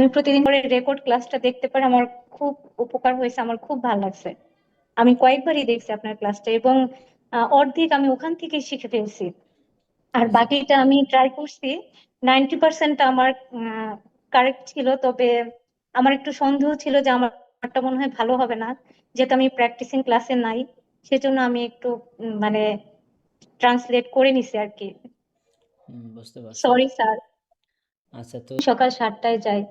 আমি প্রতিদিন করে রেকর্ড ক্লাসটা দেখতে পারে আমার খুব উপকার হয়েছে, আমার খুব ভালো লাগছে। আমি কয়েকবারই দেখছি আপনার ক্লাসটা, এবং অর্ধেক আমি ওখান থেকে শিখে ফেলছি। আর আচ্ছা বাকিটা আমি ট্রাই করছি। 90% আমার কারেক্ট ছিল, তবে আমার একটু সন্দেহ ছিল যে আমারটা মনে হয় ভালো হবে না, যেহেতু আমি প্র্যাকটিসিং ক্লাসে নাই। সেজন্য আমি একটু মানে ট্রান্সলেট করে নিছি আর কি। বুঝতে পারছি। Sorry sir. আচ্ছা তো সকাল 7টায় যাই।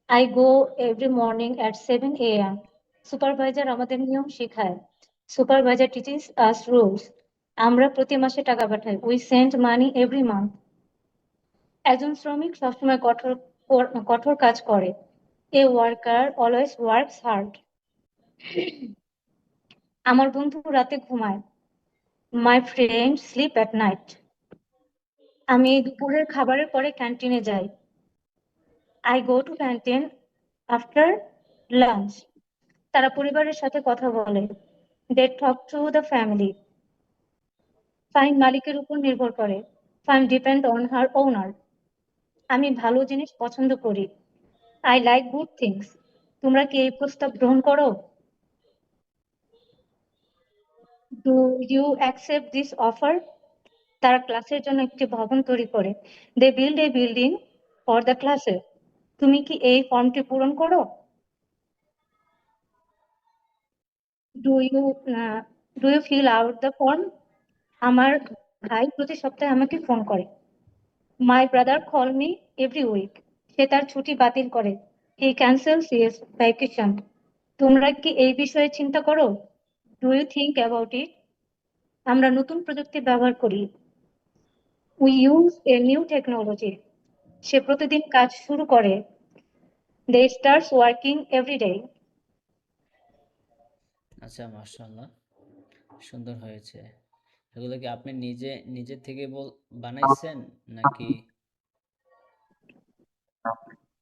I go every morning at 7 AM। Supervisor আমাদের নিয়ম শেখায়। সুপারভাইজার টিচিংস আস রুলস। আমরা প্রতি মাসে টাকা পাঠাই। We send money every month. একজন শ্রমিক সবসময় কঠোর কঠোর কাজ করে। এ ওয়ার্কার অলওয়েজ ওয়ার্কস হার্ড। আমার বন্ধু রাতে ঘুমায়। My friend slip at night. আমি দুপুরের খাবারের পরে ক্যান্টিনে যাই। I go to canteen after lunch. তারা পরিবারের সাথে কথা বলে। They talk to the family. Fine মালিকের উপর নির্ভর করে। Fine depend on her owner. আমি ভালো জিনিস পছন্দ করি। I like good things. তোমরা কি এই প্রস্তাব গ্রহণ করো? Do you accept this offer? তারা ক্লাসের জন্য একটি ভবন তৈরি করে। They build a building for the classes. তুমি কি এই ফর্মটি পূরণ করো? Do you do you fill out the form? আমার ভাই প্রতি সপ্তাহে আমাকে ফোন করে। My brother call me every week. সে তার ছুটি বাতিল করে। He cancels his vacation. তোমরা কি এই বিষয়ে চিন্তা করো? Do you think about it? আমরা নতুন প্রযুক্তি ব্যবহার করি। We use a new technology. সে প্রতিদিন কাজ শুরু করে। They starts working every day. আচ্ছা, মাশাআল্লাহ, সুন্দর হয়েছে। এগুলো কি আপনি নিজে থেকে বানাইছেন, নাকি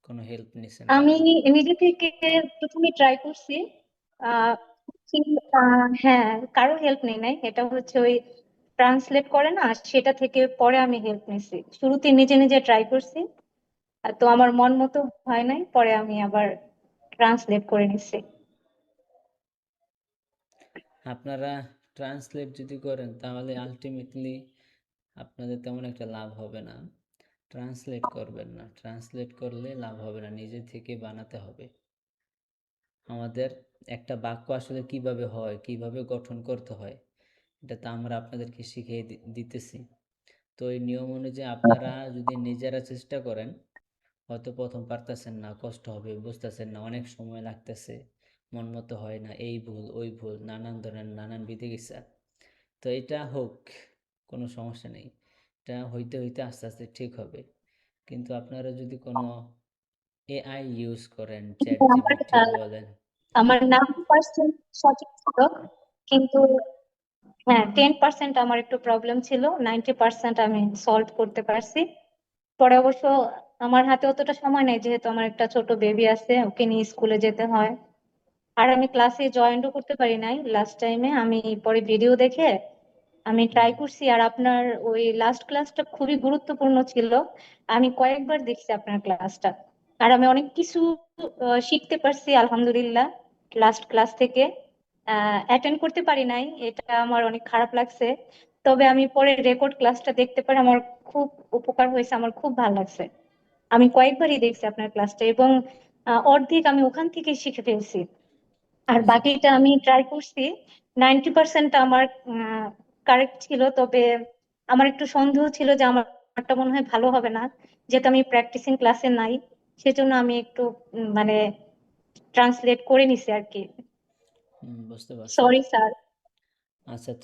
কোনো হেল্প নিছেন আমি কারো? নিজে থেকে প্রথমে ট্রাই করছি। আহ, হ্যাঁ, কারো হেল্প নেই নাই, এটা হচ্ছে ওই ট্রান্সলেট করে না, সেটা থেকে পরে আমি হেল্প নিছি। শুরুতে নিজে নিজে ট্রাই করছি, তো আমার মন মতো হয় নাই, পরে আমি আবার ট্রান্সলেট করে নিছি। আপনারা ট্রান্সলেট যদি করেন তাহলে আলটিমেটলি আপনাদের তেমন একটা লাভ হবে না। ট্রান্সলেট করবেন না, ট্রান্সলেট করলে লাভ হবে না, নিজে থেকে বানাতে হবে। আমাদের একটা বাক্য আসলে কিভাবে হয়, কিভাবে গঠন করতে হয়, এটা তো আমরা আপনাদেরকে শিখিয়ে দিতেছি। তো এই নিয়ম অনুযায়ী আপনারা যদি নিজেরা চেষ্টা করেন, হয়তো প্রথম পারতেছেন না, কষ্ট হবে, বুঝতেছেন না, অনেক সময় লাগতেছে, মন মতো হয় না, এই ভুল ওই ভুল, নানান ধরনের নানান বিধিকিচ্ছা। তো এটা হোক, কোনো সমস্যা নেই। এটা হইতে হইতে আস্তে আস্তে ঠিক হবে। কিন্তু আপনারা যদি কোনো এআই ইউজ করেন, চ্যাট কিন্তু জিপিটি বলেন। আমার 90% সঠিক ছিল, কিন্তু হ্যাঁ 10% আমার একটু প্রবলেম ছিল। 90% আমি সলভ করতে পারছি। পরে অবশ্য আমার হাতে অতটা সময় নেই, যেহেতু আমার একটা ছোট বেবি আছে, ওকে নিয়ে স্কুলে যেতে হয়। আর আমি ক্লাসে জয়েনও করতে পারি নাই লাস্ট টাইমে। আমি পরে ভিডিও দেখে আমি হুম। ট্রাই করছি। আর আপনার ওই লাস্ট ক্লাসটা খুবই গুরুত্বপূর্ণ ছিল। আমি কয়েকবার দেখছি আপনার ক্লাসটা, আর আমি অনেক কিছু শিখতে পারছি আলহামদুলিল্লাহ লাস্ট ক্লাস থেকে। অ্যাটেন্ড করতে পারি নাই, এটা আমার অনেক খারাপ লাগছে। তবে আমি পরে রেকর্ড ক্লাসটা দেখতে পারে আমার খুব উপকার হয়েছে, আমার খুব ভালো লাগছে। আমি কয়েকবারই দেখছি আপনার ক্লাসটা, এবং অর্ধেক আমি ওখান থেকে শিখে ফেলছি। আর আচ্ছা বাকিটা আমি ট্রাই করছি। 90% আমার কারেক্ট ছিল, তবে আমার একটু সন্দেহ ছিল যে আমারটা মনে হয় ভালো হবে না, যেহেতু আমি প্র্যাকটিসিং ক্লাসে নাই। সেজন্য আমি একটু মানে ট্রান্সলেট করে নিছি আর কি। বুঝতে পারছি। Sorry sir. আচ্ছা তো